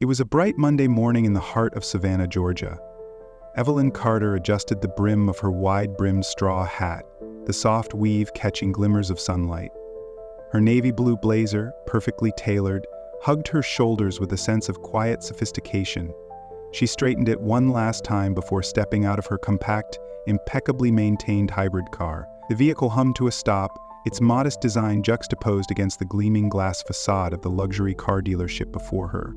It was a bright Monday morning in the heart of Savannah, Georgia. Evelyn Carter adjusted the brim of her wide-brimmed straw hat, the soft weave catching glimmers of sunlight. Her navy blue blazer, perfectly tailored, hugged her shoulders with a sense of quiet sophistication. She straightened it one last time before stepping out of her compact, impeccably maintained hybrid car. The vehicle hummed to a stop, its modest design juxtaposed against the gleaming glass facade of the luxury car dealership before her.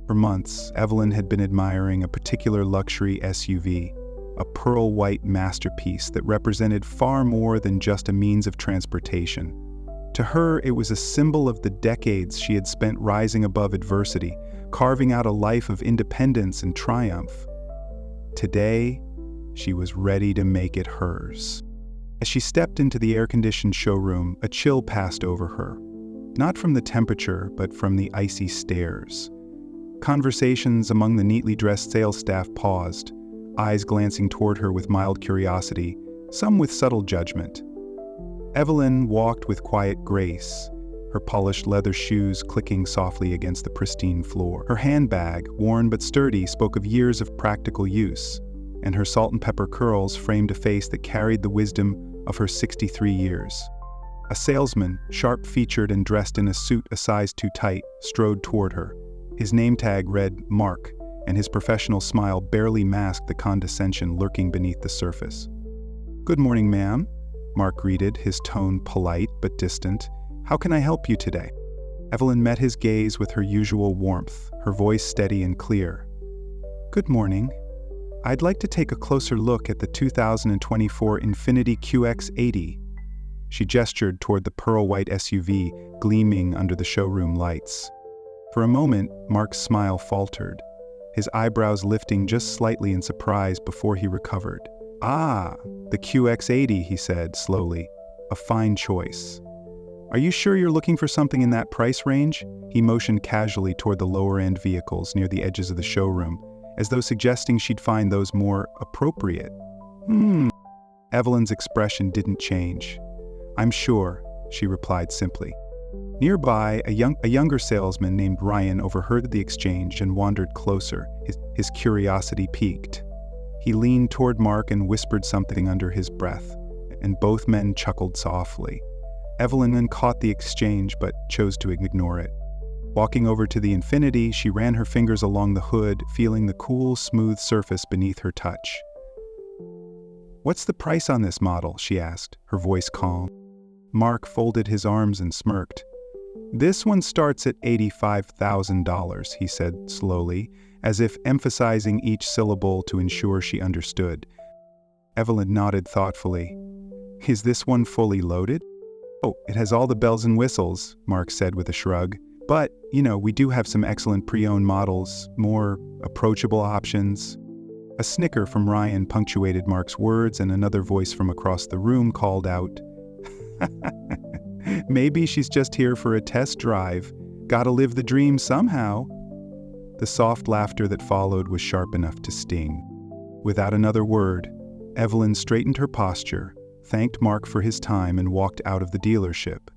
For months, Evelyn had been admiring a particular luxury SUV, a pearl-white masterpiece that represented far more than just a means of transportation. To her, it was a symbol of the decades she had spent rising above adversity, carving out a life of independence and triumph. Today, she was ready to make it hers. As she stepped into the air-conditioned showroom, a chill passed over her. Not from the temperature, but from the icy stares. Conversations among the neatly dressed sales staff paused, eyes glancing toward her with mild curiosity, some with subtle judgment. Evelyn walked with quiet grace, her polished leather shoes clicking softly against the pristine floor. Her handbag, worn but sturdy, spoke of years of practical use, and her salt and pepper curls framed a face that carried the wisdom of her 63 years. A salesman, sharp-featured and dressed in a suit a size too tight, strode toward her. His name tag read Mark, and his professional smile barely masked the condescension lurking beneath the surface. "Good morning, ma'am," Mark greeted, his tone polite but distant. "How can I help you today?" Evelyn met his gaze with her usual warmth, her voice steady and clear. "Good morning. I'd like to take a closer look at the 2024 Infiniti QX80. She gestured toward the pearl-white SUV gleaming under the showroom lights. For a moment, Mark's smile faltered, his eyebrows lifting just slightly in surprise before he recovered. "Ah, the QX80, he said slowly. "A fine choice. Are you sure you're looking for something in that price range?" He motioned casually toward the lower-end vehicles near the edges of the showroom, as though suggesting she'd find those more appropriate. Evelyn's expression didn't change. "I'm sure," she replied simply. Nearby, a younger salesman named Ryan overheard the exchange and wandered closer, his curiosity piqued. He leaned toward Mark and whispered something under his breath, and both men chuckled softly. Evelyn then caught the exchange but chose to ignore it. Walking over to the Infiniti, she ran her fingers along the hood, feeling the cool, smooth surface beneath her touch. "What's the price on this model?" she asked, her voice calm. Mark folded his arms and smirked. "This one starts at $85,000, he said slowly, as if emphasizing each syllable to ensure she understood. Evelyn nodded thoughtfully. "Is this one fully loaded?" "Oh, it has all the bells and whistles," Mark said with a shrug. "But, we do have some excellent pre-owned models, more approachable options." A snicker from Ryan punctuated Mark's words, and another voice from across the room called out, "Maybe she's just here for a test drive. Gotta live the dream somehow." The soft laughter that followed was sharp enough to sting. Without another word, Evelyn straightened her posture, thanked Mark for his time, and walked out of the dealership.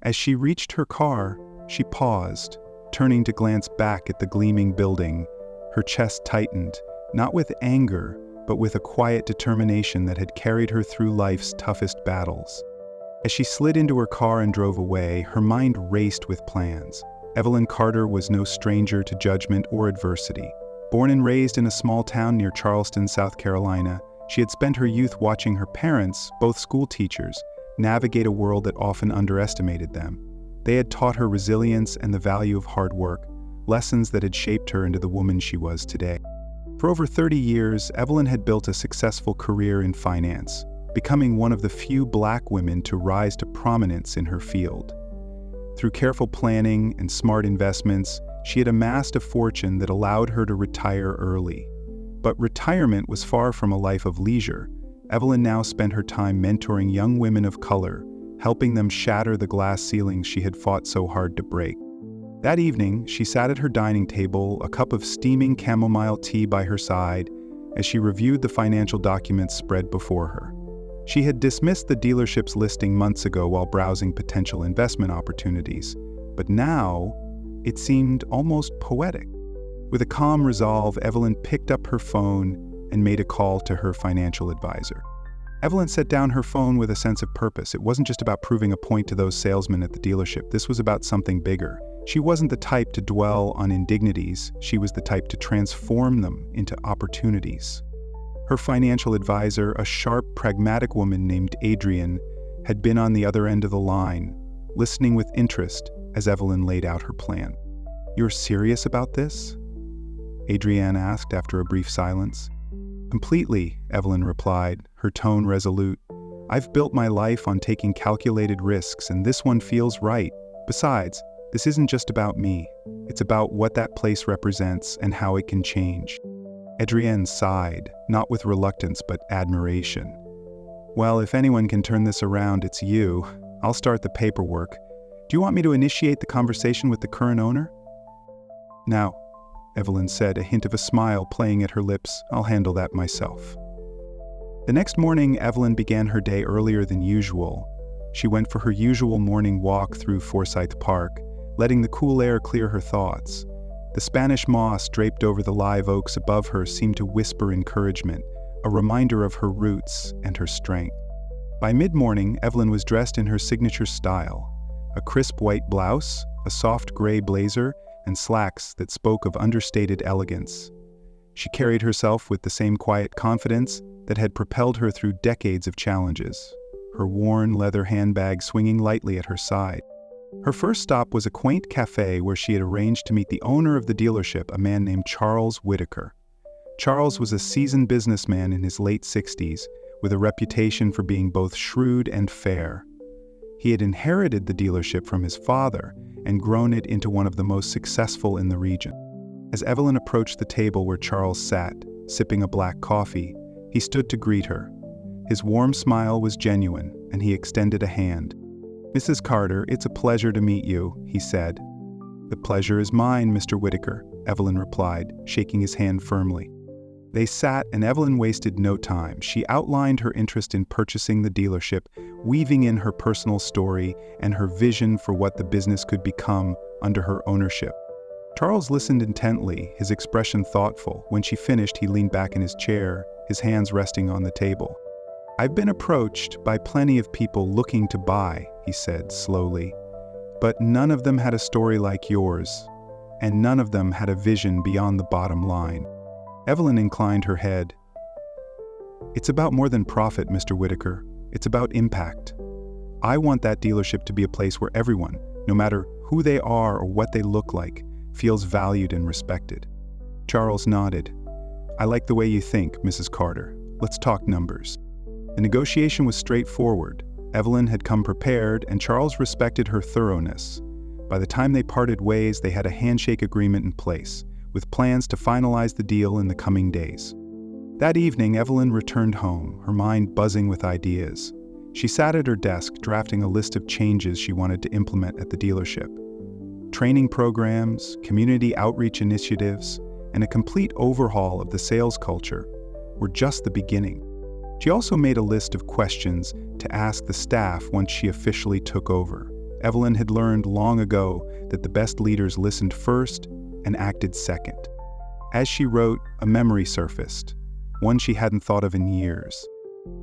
As she reached her car, she paused, turning to glance back at the gleaming building. Her chest tightened, not with anger, but with a quiet determination that had carried her through life's toughest battles. As she slid into her car and drove away, her mind raced with plans. Evelyn Carter was no stranger to judgment or adversity. Born and raised in a small town near Charleston, South Carolina, she had spent her youth watching her parents, both school teachers, navigate a world that often underestimated them. They had taught her resilience and the value of hard work, lessons that had shaped her into the woman she was today. For over 30 years, Evelyn had built a successful career in finance, becoming one of the few Black women to rise to prominence in her field. Through careful planning and smart investments, she had amassed a fortune that allowed her to retire early. But retirement was far from a life of leisure. Evelyn now spent her time mentoring young women of color, helping them shatter the glass ceilings she had fought so hard to break. That evening, she sat at her dining table, a cup of steaming chamomile tea by her side, as she reviewed the financial documents spread before her. She had dismissed the dealership's listing months ago while browsing potential investment opportunities, but now it seemed almost poetic. With a calm resolve, Evelyn picked up her phone and made a call to her financial advisor. Evelyn set down her phone with a sense of purpose. It wasn't just about proving a point to those salesmen at the dealership. This was about something bigger. She wasn't the type to dwell on indignities. She was the type to transform them into opportunities. Her financial advisor, a sharp, pragmatic woman named Adrienne, had been on the other end of the line, listening with interest as Evelyn laid out her plan. "You're serious about this?" Adrienne asked after a brief silence. "Completely," Evelyn replied, her tone resolute. "I've built my life on taking calculated risks, and this one feels right. Besides, this isn't just about me. It's about what that place represents and how it can change." Adrienne sighed, not with reluctance but admiration. "Well, if anyone can turn this around, it's you. I'll start the paperwork. Do you want me to initiate the conversation with the current owner?" "No," Evelyn said, a hint of a smile playing at her lips. "I'll handle that myself." The next morning, Evelyn began her day earlier than usual. She went for her usual morning walk through Forsyth Park, letting the cool air clear her thoughts. The Spanish moss draped over the live oaks above her seemed to whisper encouragement, a reminder of her roots and her strength. By mid-morning, Evelyn was dressed in her signature style: a crisp white blouse, a soft gray blazer, and slacks that spoke of understated elegance. She carried herself with the same quiet confidence that had propelled her through decades of challenges, her worn leather handbag swinging lightly at her side. Her first stop was a quaint cafe where she had arranged to meet the owner of the dealership, a man named Charles Whitaker. Charles was a seasoned businessman in his late 60s, with a reputation for being both shrewd and fair. He had inherited the dealership from his father and grown it into one of the most successful in the region. As Evelyn approached the table where Charles sat, sipping a black coffee, he stood to greet her. His warm smile was genuine, and he extended a hand. "Mrs. Carter, it's a pleasure to meet you," he said. "The pleasure is mine, Mr. Whitaker," Evelyn replied, shaking his hand firmly. They sat, and Evelyn wasted no time. She outlined her interest in purchasing the dealership, weaving in her personal story and her vision for what the business could become under her ownership. Charles listened intently, his expression thoughtful. When she finished, he leaned back in his chair, his hands resting on the table. "I've been approached by plenty of people looking to buy," he said slowly, "but none of them had a story like yours, and none of them had a vision beyond the bottom line." Evelyn inclined her head. "It's about more than profit, Mr. Whitaker. It's about impact. I want that dealership to be a place where everyone, no matter who they are or what they look like, feels valued and respected." Charles nodded. "I like the way you think, Mrs. Carter. Let's talk numbers." The negotiation was straightforward. Evelyn had come prepared, and Charles respected her thoroughness. By the time they parted ways, they had a handshake agreement in place, with plans to finalize the deal in the coming days. That evening, Evelyn returned home, her mind buzzing with ideas. She sat at her desk, drafting a list of changes she wanted to implement at the dealership. Training programs, community outreach initiatives, and a complete overhaul of the sales culture were just the beginning. She also made a list of questions to ask the staff once she officially took over. Evelyn had learned long ago that the best leaders listened first and acted second. As she wrote, a memory surfaced, one she hadn't thought of in years.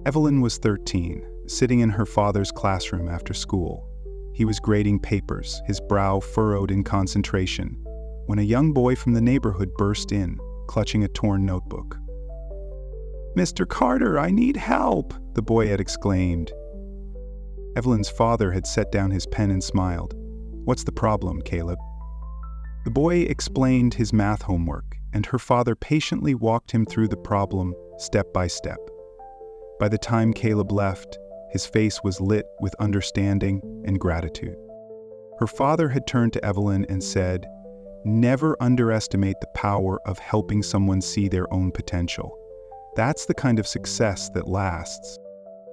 Evelyn was 13, sitting in her father's classroom after school. He was grading papers, his brow furrowed in concentration, when a young boy from the neighborhood burst in, clutching a torn notebook. "Mr. Carter, I need help," the boy had exclaimed. Evelyn's father had set down his pen and smiled. "What's the problem, Caleb?" The boy explained his math homework, and her father patiently walked him through the problem step by step. By the time Caleb left, his face was lit with understanding and gratitude. Her father had turned to Evelyn and said, "Never underestimate the power of helping someone see their own potential. That's the kind of success that lasts."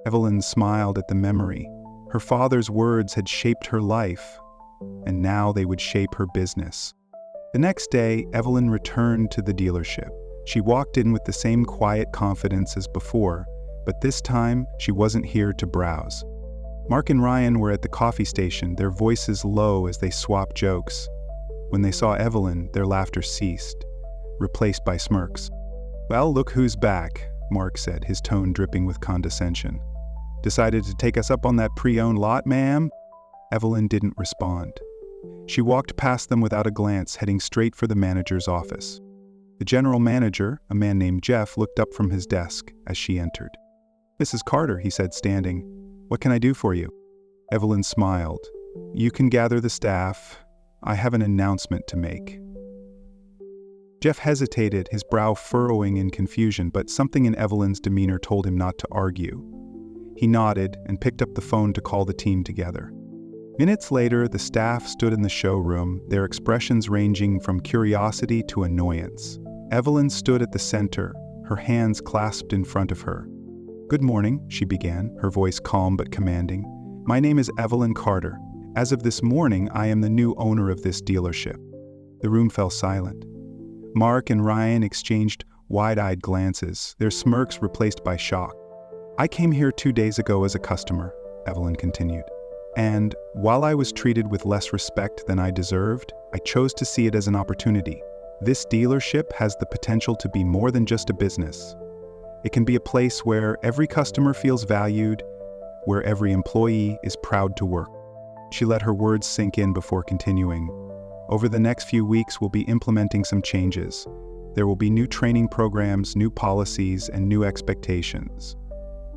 Evelyn smiled at the memory. Her father's words had shaped her life, and now they would shape her business. The next day, Evelyn returned to the dealership. She walked in with the same quiet confidence as before, but this time she wasn't here to browse. Mark and Ryan were at the coffee station, their voices low as they swapped jokes. When they saw Evelyn, their laughter ceased. replaced by smirks. "Well, look who's back," Mark said, his tone dripping with condescension. "Decided to take us up on that pre-owned lot, ma'am?" Evelyn didn't respond. She walked past them without a glance, heading straight for the manager's office. The general manager, a man named Jeff, looked up from his desk as she entered. "Mrs. Carter," he said, standing. "What can I do for you?" Evelyn smiled. "You can gather the staff. I have an announcement to make." Jeff hesitated, his brow furrowing in confusion, but something in Evelyn's demeanor told him not to argue. He nodded and picked up the phone to call the team together. Minutes later, the staff stood in the showroom, their expressions ranging from curiosity to annoyance. Evelyn stood at the center, her hands clasped in front of her. "Good morning," she began, her voice calm but commanding. "My name is Evelyn Carter. As of this morning, I am the new owner of this dealership." The room fell silent. Mark and Ryan exchanged wide-eyed glances, their smirks replaced by shock. "I came here 2 days ago as a customer," Evelyn continued. "And while I was treated with less respect than I deserved, I chose to see it as an opportunity. This dealership has the potential to be more than just a business. It can be a place where every customer feels valued, where every employee is proud to work." She let her words sink in before continuing. "Over the next few weeks, we'll be implementing some changes. There will be new training programs, new policies, and new expectations.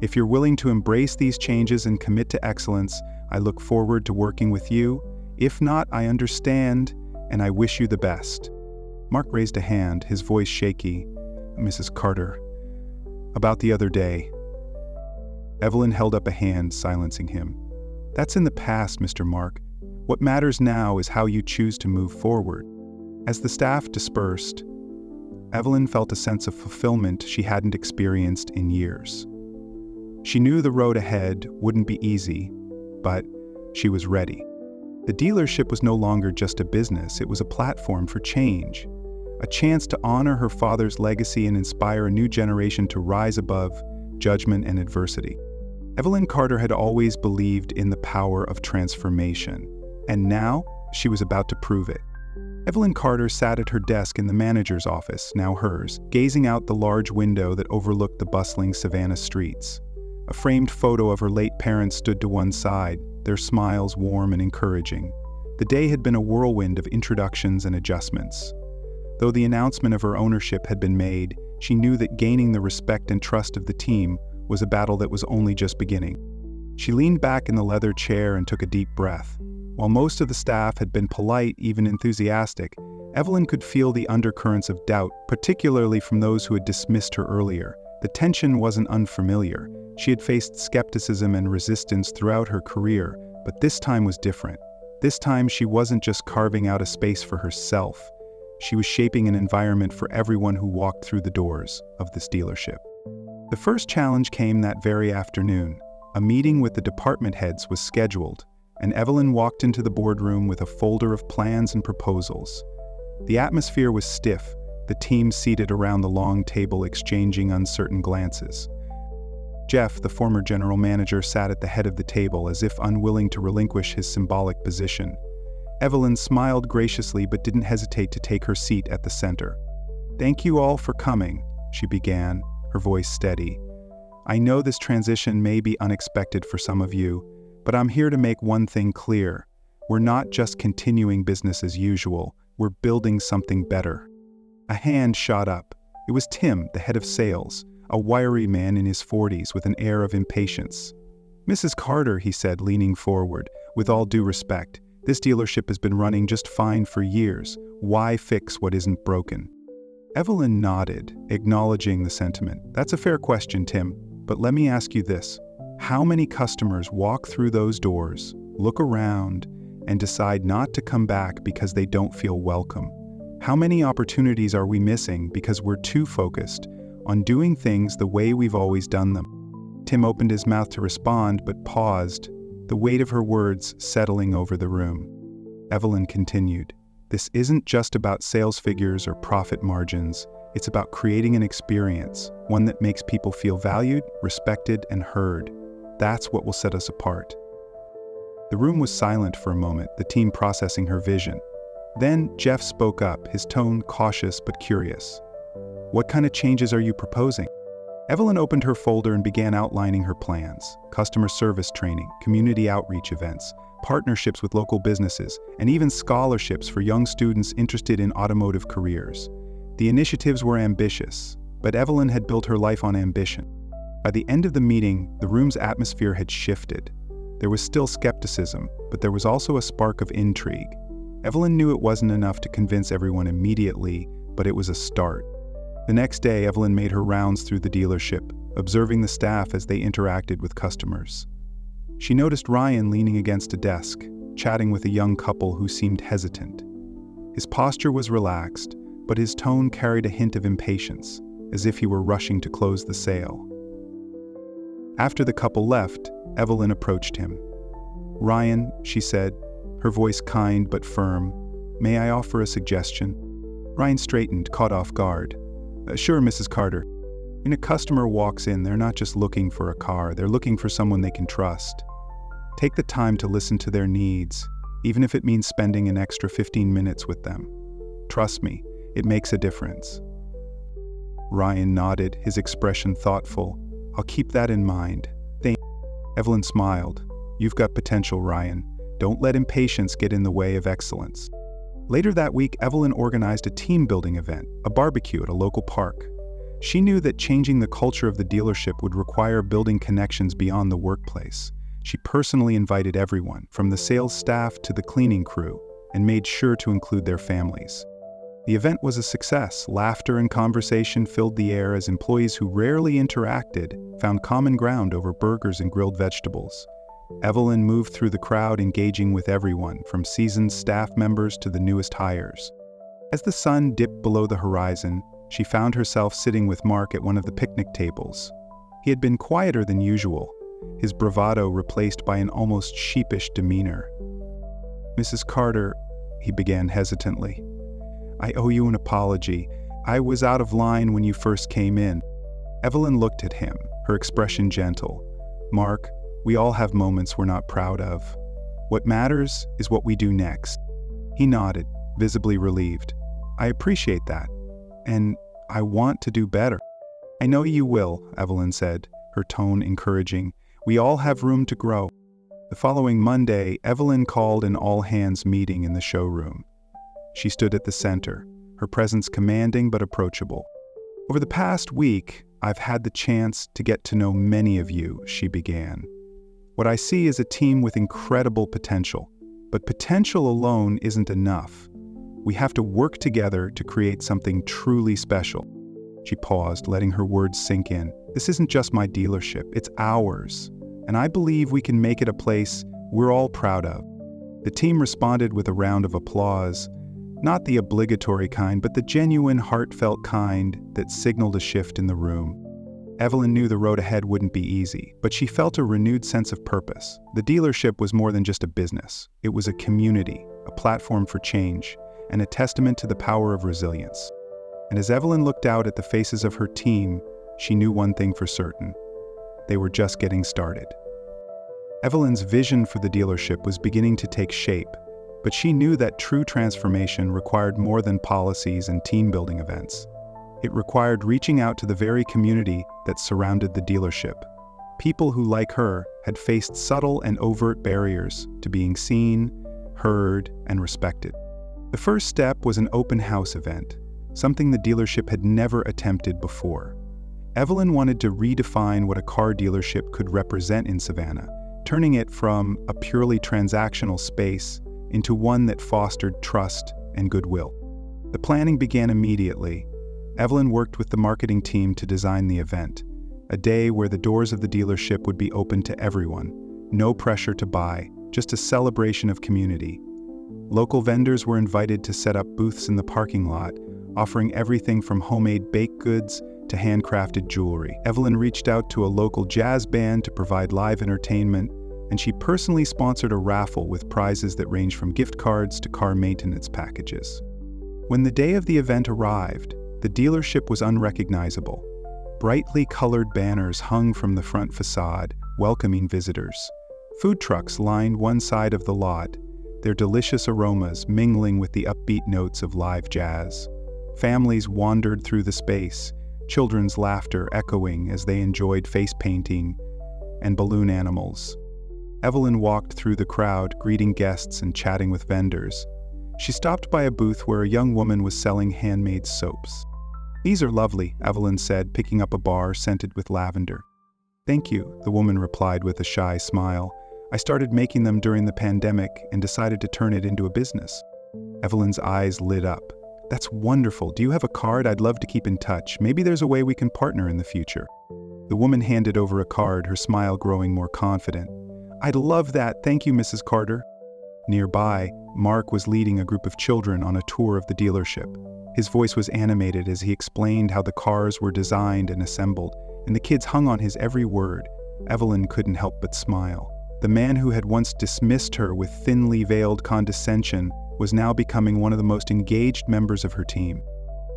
If you're willing to embrace these changes and commit to excellence, I look forward to working with you. If not, I understand, and I wish you the best." Mark raised a hand, his voice shaky. "Mrs. Carter, about the other day." Evelyn held up a hand, silencing him. "That's in the past, Mr. Mark. What matters now is how you choose to move forward." As the staff dispersed, Evelyn felt a sense of fulfillment she hadn't experienced in years. She knew the road ahead wouldn't be easy, but she was ready. The dealership was no longer just a business, it was a platform for change, a chance to honor her father's legacy and inspire a new generation to rise above judgment and adversity. Evelyn Carter had always believed in the power of transformation, and now she was about to prove it. Evelyn Carter sat at her desk in the manager's office, now hers, gazing out the large window that overlooked the bustling Savannah streets. A framed photo of her late parents stood to one side, their smiles warm and encouraging. The day had been a whirlwind of introductions and adjustments. Though the announcement of her ownership had been made, she knew that gaining the respect and trust of the team was a battle that was only just beginning. She leaned back in the leather chair and took a deep breath. While most of the staff had been polite, even enthusiastic, Evelyn could feel the undercurrents of doubt, particularly from those who had dismissed her earlier. The tension wasn't unfamiliar. She had faced skepticism and resistance throughout her career, but this time was different. This time she wasn't just carving out a space for herself. She was shaping an environment for everyone who walked through the doors of this dealership. The first challenge came that very afternoon. A meeting with the department heads was scheduled, and Evelyn walked into the boardroom with a folder of plans and proposals. The atmosphere was stiff, the team seated around the long table exchanging uncertain glances. Jeff, the former general manager, sat at the head of the table as if unwilling to relinquish his symbolic position. Evelyn smiled graciously but didn't hesitate to take her seat at the center. "Thank you all for coming," she began, her voice steady. "I know this transition may be unexpected for some of you, but I'm here to make one thing clear. We're not just continuing business as usual, we're building something better." A hand shot up. It was Tim, the head of sales, a wiry man in his 40s with an air of impatience. "Mrs. Carter," he said, leaning forward, "with all due respect, this dealership has been running just fine for years. Why fix what isn't broken?" Evelyn nodded, acknowledging the sentiment. "That's a fair question, Tim, but let me ask you this. How many customers walk through those doors, look around, and decide not to come back because they don't feel welcome? How many opportunities are we missing because we're too focused on doing things the way we've always done them?" Tim opened his mouth to respond, but paused, the weight of her words settling over the room. Evelyn continued, "This isn't just about sales figures or profit margins. It's about creating an experience, one that makes people feel valued, respected, and heard. That's what will set us apart." The room was silent for a moment, the team processing her vision. Then Jeff spoke up, his tone cautious but curious. "What kind of changes are you proposing?" Evelyn opened her folder and began outlining her plans: customer service training, community outreach events, partnerships with local businesses, and even scholarships for young students interested in automotive careers. The initiatives were ambitious, but Evelyn had built her life on ambition. By the end of the meeting, the room's atmosphere had shifted. There was still skepticism, but there was also a spark of intrigue. Evelyn knew it wasn't enough to convince everyone immediately, but it was a start. The next day, Evelyn made her rounds through the dealership, observing the staff as they interacted with customers. She noticed Ryan leaning against a desk, chatting with a young couple who seemed hesitant. His posture was relaxed, but his tone carried a hint of impatience, as if he were rushing to close the sale. After the couple left, Evelyn approached him. "Ryan," she said, her voice kind but firm, "may I offer a suggestion?" Ryan straightened, caught off guard. "Sure, Mrs. Carter." When a customer walks in, they're not just looking for a car, they're looking for someone they can trust. Take the time to listen to their needs, even if it means spending an extra 15 minutes with them. Trust me, it makes a difference. Ryan nodded, his expression thoughtful. "I'll keep that in mind." Evelyn smiled. "You've got potential, Ryan. Don't let impatience get in the way of excellence." Later that week, Evelyn organized a team-building event, a barbecue at a local park. She knew that changing the culture of the dealership would require building connections beyond the workplace. She personally invited everyone, from the sales staff to the cleaning crew, and made sure to include their families. The event was a success. Laughter and conversation filled the air as employees who rarely interacted found common ground over burgers and grilled vegetables. Evelyn moved through the crowd, engaging with everyone, from seasoned staff members to the newest hires. As the sun dipped below the horizon, she found herself sitting with Mark at one of the picnic tables. He had been quieter than usual, his bravado replaced by an almost sheepish demeanor. "Mrs. Carter," he began hesitantly, "I owe you an apology. I was out of line when you first came in." Evelyn looked at him, her expression gentle. "Mark, we all have moments we're not proud of. What matters is what we do next." He nodded, visibly relieved. "I appreciate that, and I want to do better." "I know you will," Evelyn said, her tone encouraging. "We all have room to grow." The following Monday, Evelyn called an all-hands meeting in the showroom. She stood at the center, her presence commanding but approachable. "Over the past week, I've had the chance to get to know many of you," she began. "What I see is a team with incredible potential, but potential alone isn't enough. We have to work together to create something truly special." She paused, letting her words sink in. "This isn't just my dealership, it's ours, and I believe we can make it a place we're all proud of." The team responded with a round of applause, not the obligatory kind, but the genuine, heartfelt kind that signaled a shift in the room. Evelyn knew the road ahead wouldn't be easy, but she felt a renewed sense of purpose. The dealership was more than just a business. It was a community, a platform for change, and a testament to the power of resilience. And as Evelyn looked out at the faces of her team, she knew one thing for certain: they were just getting started. Evelyn's vision for the dealership was beginning to take shape, but she knew that true transformation required more than policies and team-building events. It required reaching out to the very community that surrounded the dealership. People who, like her, had faced subtle and overt barriers to being seen, heard, and respected. The first step was an open house event, something the dealership had never attempted before. Evelyn wanted to redefine what a car dealership could represent in Savannah, turning it from a purely transactional space into one that fostered trust and goodwill. The planning began immediately. Evelyn worked with the marketing team to design the event, a day where the doors of the dealership would be open to everyone. No pressure to buy, just a celebration of community. Local vendors were invited to set up booths in the parking lot, offering everything from homemade baked goods to handcrafted jewelry. Evelyn reached out to a local jazz band to provide live entertainment, and she personally sponsored a raffle with prizes that ranged from gift cards to car maintenance packages. When the day of the event arrived, the dealership was unrecognizable. Brightly colored banners hung from the front facade, welcoming visitors. Food trucks lined one side of the lot, their delicious aromas mingling with the upbeat notes of live jazz. Families wandered through the space, children's laughter echoing as they enjoyed face painting and balloon animals. Evelyn walked through the crowd, greeting guests and chatting with vendors. She stopped by a booth where a young woman was selling handmade soaps. "These are lovely," Evelyn said, picking up a bar scented with lavender. "Thank you," the woman replied with a shy smile. "I started making them during the pandemic and decided to turn it into a business." Evelyn's eyes lit up. "That's wonderful. Do you have a card? I'd love to keep in touch. Maybe there's a way we can partner in the future." The woman handed over a card, her smile growing more confident. "I'd love that. Thank you, Mrs. Carter." Nearby, Mark was leading a group of children on a tour of the dealership. His voice was animated as he explained how the cars were designed and assembled, and the kids hung on his every word. Evelyn couldn't help but smile. The man who had once dismissed her with thinly veiled condescension was now becoming one of the most engaged members of her team.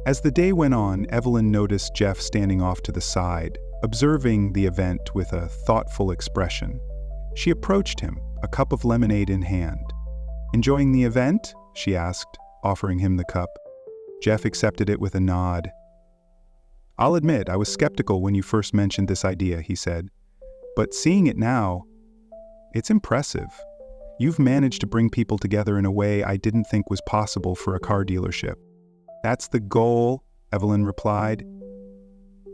As the day went on, Evelyn noticed Jeff standing off to the side, observing the event with a thoughtful expression. She approached him, a cup of lemonade in hand. "Enjoying the event?" she asked, offering him the cup. Jeff accepted it with a nod. "I'll admit, I was skeptical when you first mentioned this idea," he said. "But seeing it now, it's impressive. You've managed to bring people together in a way I didn't think was possible for a car dealership." "That's the goal," Evelyn replied.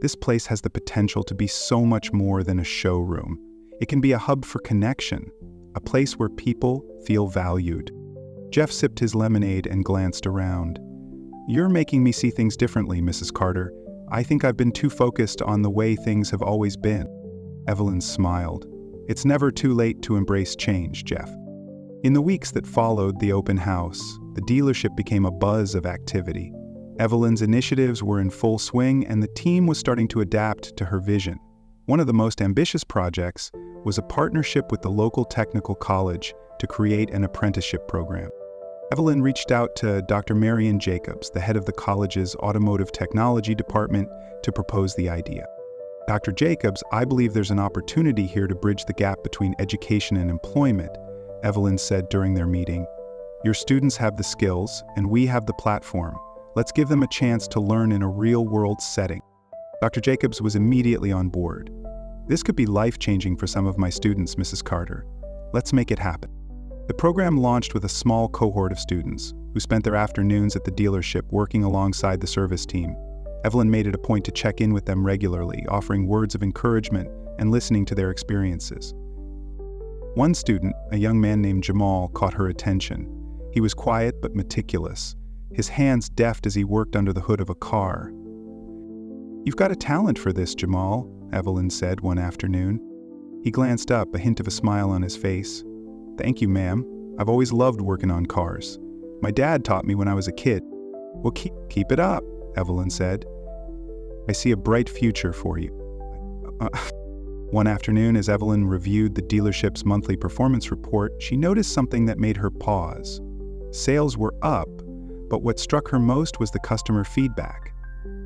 "This place has the potential to be so much more than a showroom. It can be a hub for connection, a place where people feel valued." Jeff sipped his lemonade and glanced around. "You're making me see things differently, Mrs. Carter. I think I've been too focused on the way things have always been." Evelyn smiled. "It's never too late to embrace change, Jeff." In the weeks that followed the open house, the dealership became a buzz of activity. Evelyn's initiatives were in full swing, and the team was starting to adapt to her vision. One of the most ambitious projects was a partnership with the local technical college to create an apprenticeship program. Evelyn reached out to Dr. Marion Jacobs, the head of the college's automotive technology department, to propose the idea. "Dr. Jacobs, I believe there's an opportunity here to bridge the gap between education and employment," Evelyn said during their meeting. "Your students have the skills, and we have the platform. Let's give them a chance to learn in a real-world setting." Dr. Jacobs was immediately on board. "This could be life-changing for some of my students, Mrs. Carter. Let's make it happen." The program launched with a small cohort of students who spent their afternoons at the dealership working alongside the service team. Evelyn made it a point to check in with them regularly, offering words of encouragement and listening to their experiences. One student, a young man named Jamal, caught her attention. He was quiet but meticulous, his hands deft as he worked under the hood of a car. "You've got a talent for this, Jamal," Evelyn said one afternoon. He glanced up, a hint of a smile on his face. "Thank you, ma'am. I've always loved working on cars. My dad taught me when I was a kid." "Well, keep it up," Evelyn said. "I see a bright future for you." One afternoon, as Evelyn reviewed the dealership's monthly performance report, she noticed something that made her pause. Sales were up, but what struck her most was the customer feedback.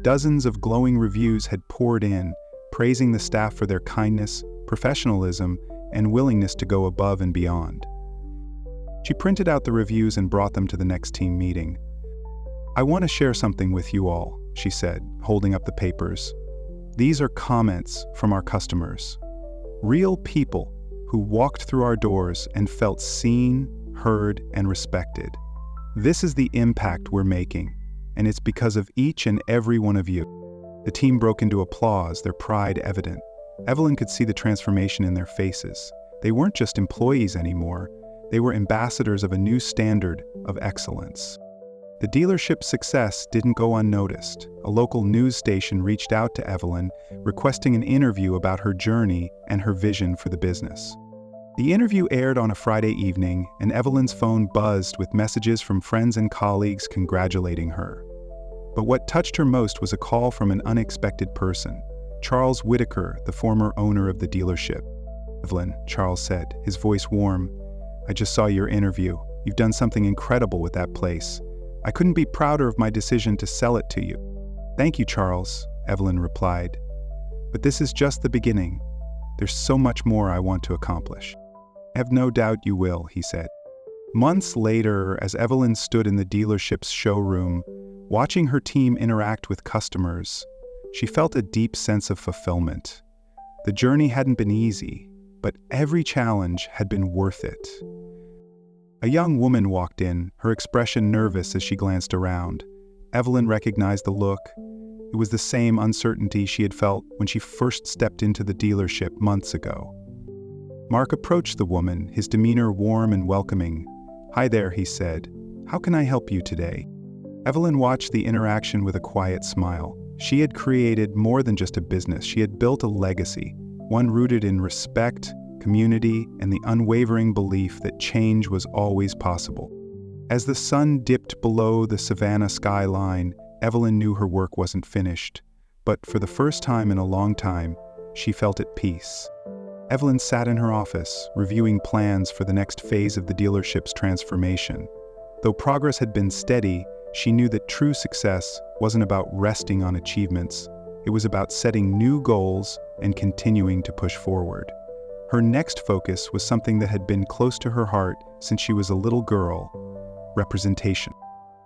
Dozens of glowing reviews had poured in, praising the staff for their kindness, professionalism, and willingness to go above and beyond. She printed out the reviews and brought them to the next team meeting. "I want to share something with you all," she said, holding up the papers. "These are comments from our customers. Real people who walked through our doors and felt seen, heard, and respected. This is the impact we're making, and it's because of each and every one of you." The team broke into applause, their pride evident. Evelyn could see the transformation in their faces. They weren't just employees anymore. They were ambassadors of a new standard of excellence. The dealership's success didn't go unnoticed. A local news station reached out to Evelyn, requesting an interview about her journey and her vision for the business. The interview aired on a Friday evening, and Evelyn's phone buzzed with messages from friends and colleagues congratulating her. But what touched her most was a call from an unexpected person. Charles Whitaker, the former owner of the dealership. "Evelyn," Charles said, his voice warm, "I just saw your interview. You've done something incredible with that place. I couldn't be prouder of my decision to sell it to you." "Thank you, Charles," Evelyn replied. "But this is just the beginning. There's so much more I want to accomplish." "I have no doubt you will," he said. Months later, as Evelyn stood in the dealership's showroom, watching her team interact with customers, she felt a deep sense of fulfillment. The journey hadn't been easy, but every challenge had been worth it. A young woman walked in, her expression nervous as she glanced around. Evelyn recognized the look. It was the same uncertainty she had felt when she first stepped into the dealership months ago. Mark approached the woman, his demeanor warm and welcoming. "Hi there," he said. "How can I help you today?" Evelyn watched the interaction with a quiet smile. She had created more than just a business. She had built a legacy, one rooted in respect, community, and the unwavering belief that change was always possible. As the sun dipped below the Savannah skyline, Evelyn knew her work wasn't finished, but for the first time in a long time, she felt at peace. Evelyn sat in her office, reviewing plans for the next phase of the dealership's transformation. Though progress had been steady, she knew that true success wasn't about resting on achievements. It was about setting new goals and continuing to push forward. Her next focus was something that had been close to her heart since she was a little girl: representation.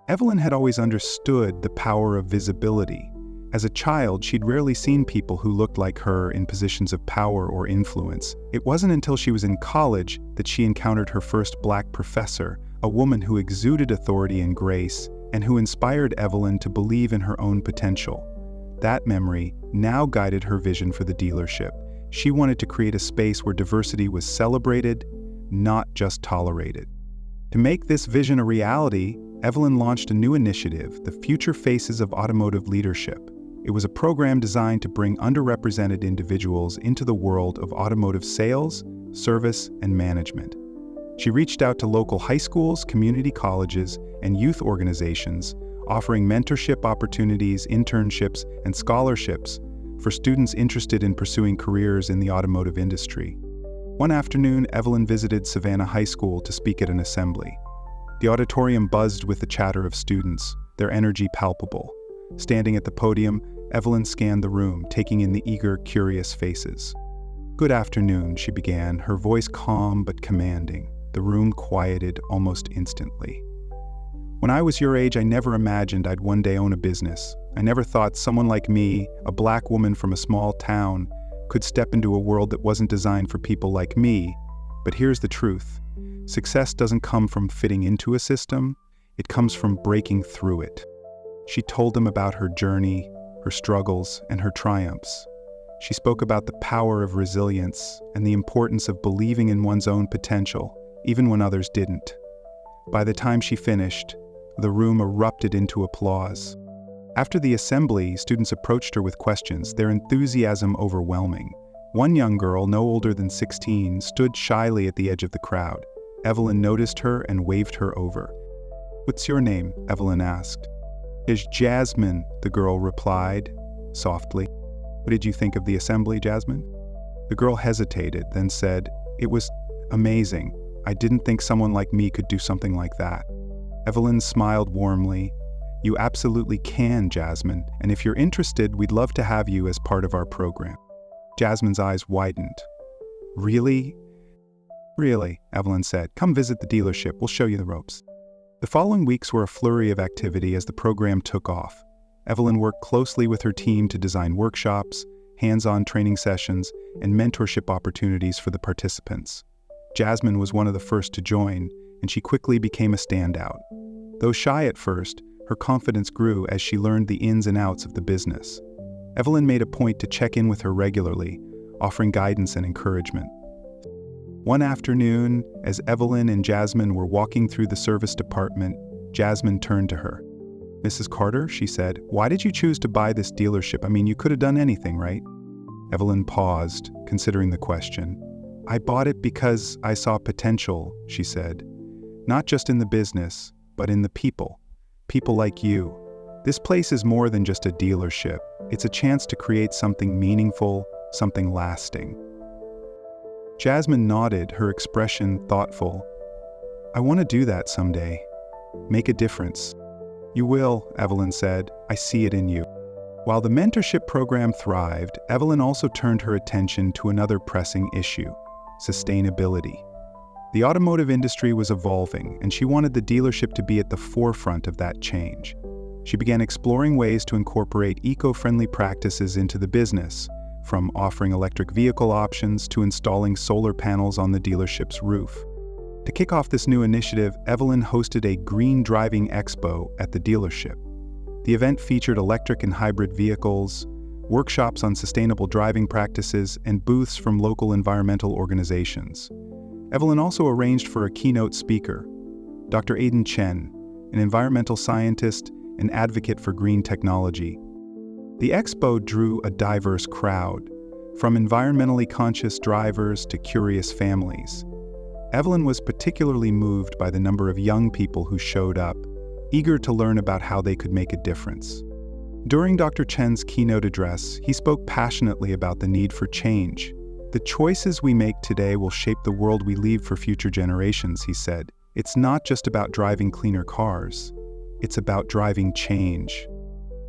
Evelyn had always understood the power of visibility. As a child, she'd rarely seen people who looked like her in positions of power or influence. It wasn't until she was in college that she encountered her first Black professor, a woman who exuded authority and grace, and who inspired Evelyn to believe in her own potential. That memory now guided her vision for the dealership. She wanted to create a space where diversity was celebrated, not just tolerated. To make this vision a reality, Evelyn launched a new initiative, the Future Faces of Automotive Leadership. It was a program designed to bring underrepresented individuals into the world of automotive sales, service, and management. She reached out to local high schools, community colleges, and youth organizations, offering mentorship opportunities, internships, and scholarships for students interested in pursuing careers in the automotive industry. One afternoon, Evelyn visited Savannah High School to speak at an assembly. The auditorium buzzed with the chatter of students, their energy palpable. Standing at the podium, Evelyn scanned the room, taking in the eager, curious faces. "Good afternoon," she began, her voice calm but commanding. The room quieted almost instantly. "When I was your age, I never imagined I'd one day own a business. I never thought someone like me, a Black woman from a small town, could step into a world that wasn't designed for people like me. But here's the truth. Success doesn't come from fitting into a system, it comes from breaking through it." She told them about her journey, her struggles, and her triumphs. She spoke about the power of resilience and the importance of believing in one's own potential, even when others didn't. By the time she finished, the room erupted into applause. After the assembly, students approached her with questions, their enthusiasm overwhelming. One young girl, no older than 16, stood shyly at the edge of the crowd. Evelyn noticed her and waved her over. "What's your name?" Evelyn asked. "Is Jasmine," the girl replied, softly. "What did you think of the assembly, Jasmine?" The girl hesitated, then said, "It was amazing. I didn't think someone like me could do something like that." Evelyn smiled warmly. "You absolutely can, Jasmine, and if you're interested, we'd love to have you as part of our program." Jasmine's eyes widened. "Really?" "Really," Evelyn said. "Come visit the dealership. We'll show you the ropes." The following weeks were a flurry of activity as the program took off. Evelyn worked closely with her team to design workshops, hands-on training sessions, and mentorship opportunities for the participants. Jasmine was one of the first to join, and she quickly became a standout. Though shy at first, her confidence grew as she learned the ins and outs of the business. Evelyn made a point to check in with her regularly, offering guidance and encouragement. One afternoon, as Evelyn and Jasmine were walking through the service department, Jasmine turned to her. "Mrs. Carter," she said, "why did you choose to buy this dealership? I mean, you could have done anything, right?" Evelyn paused, considering the question. "I bought it because I saw potential," she said. "Not just in the business, but in the people. People like you. This place is more than just a dealership. It's a chance to create something meaningful, something lasting." Jasmine nodded, her expression thoughtful. "I want to do that someday. Make a difference." "You will," Evelyn said. "I see it in you." While the mentorship program thrived, Evelyn also turned her attention to another pressing issue: sustainability. The automotive industry was evolving, and she wanted the dealership to be at the forefront of that change. She began exploring ways to incorporate eco-friendly practices into the business, from offering electric vehicle options to installing solar panels on the dealership's roof. To kick off this new initiative, Evelyn hosted a Green Driving Expo at the dealership. The event featured electric and hybrid vehicles, workshops on sustainable driving practices, and booths from local environmental organizations. Evelyn also arranged for a keynote speaker, Dr. Aidan Chen, an environmental scientist and advocate for green technology. The expo drew a diverse crowd, from environmentally conscious drivers to curious families. Evelyn was particularly moved by the number of young people who showed up, eager to learn about how they could make a difference. During Dr. Chen's keynote address, he spoke passionately about the need for change. "The choices we make today will shape the world we leave for future generations," he said. "It's not just about driving cleaner cars. It's about driving change."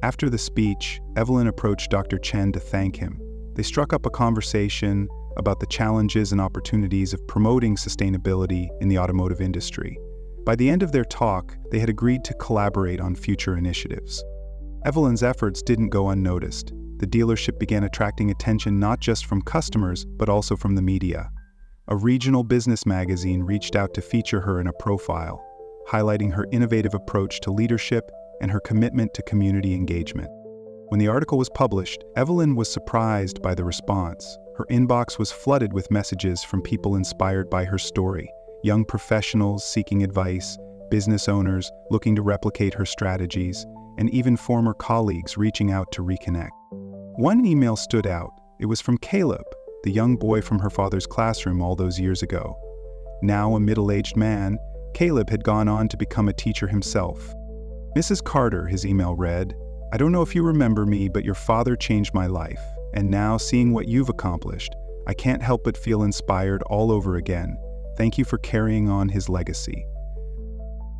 After the speech, Evelyn approached Dr. Chen to thank him. They struck up a conversation about the challenges and opportunities of promoting sustainability in the automotive industry. By the end of their talk, they had agreed to collaborate on future initiatives. Evelyn's efforts didn't go unnoticed. The dealership began attracting attention not just from customers, but also from the media. A regional business magazine reached out to feature her in a profile, highlighting her innovative approach to leadership and her commitment to community engagement. When the article was published, Evelyn was surprised by the response. Her inbox was flooded with messages from people inspired by her story, young professionals seeking advice, business owners looking to replicate her strategies, and even former colleagues reaching out to reconnect. One email stood out. It was from Caleb, the young boy from her father's classroom all those years ago. Now a middle-aged man, Caleb had gone on to become a teacher himself. "Mrs. Carter," his email read, "I don't know if you remember me, but your father changed my life. And now, seeing what you've accomplished, I can't help but feel inspired all over again. Thank you for carrying on his legacy."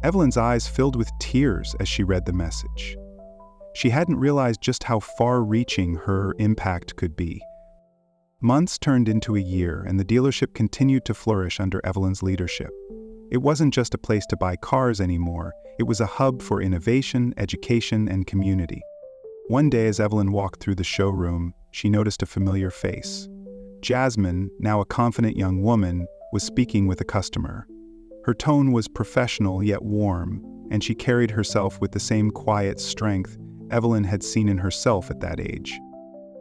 Evelyn's eyes filled with tears as she read the message. She hadn't realized just how far-reaching her impact could be. Months turned into a year, and the dealership continued to flourish under Evelyn's leadership. It wasn't just a place to buy cars anymore, it was a hub for innovation, education, and community. One day as Evelyn walked through the showroom, she noticed a familiar face. Jasmine, now a confident young woman, was speaking with a customer. Her tone was professional yet warm, and she carried herself with the same quiet strength Evelyn had seen in herself at that age.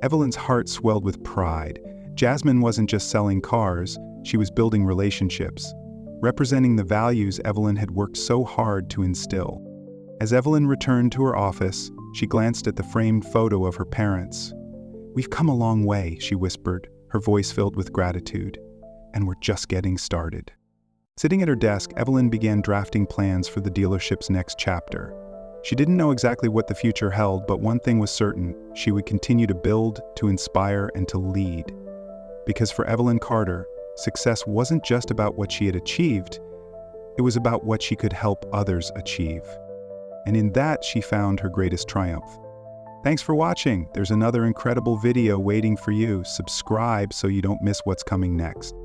Evelyn's heart swelled with pride. Jasmine wasn't just selling cars, she was building relationships, representing the values Evelyn had worked so hard to instill. As Evelyn returned to her office, she glanced at the framed photo of her parents. "We've come a long way," she whispered, her voice filled with gratitude. "And we're just getting started." Sitting at her desk, Evelyn began drafting plans for the dealership's next chapter. She didn't know exactly what the future held, but one thing was certain: she would continue to build, to inspire, and to lead. Because for Evelyn Carter, success wasn't just about what she had achieved, it was about what she could help others achieve. And in that, she found her greatest triumph. Thanks for watching. There's another incredible video waiting for you. Subscribe so you don't miss what's coming next.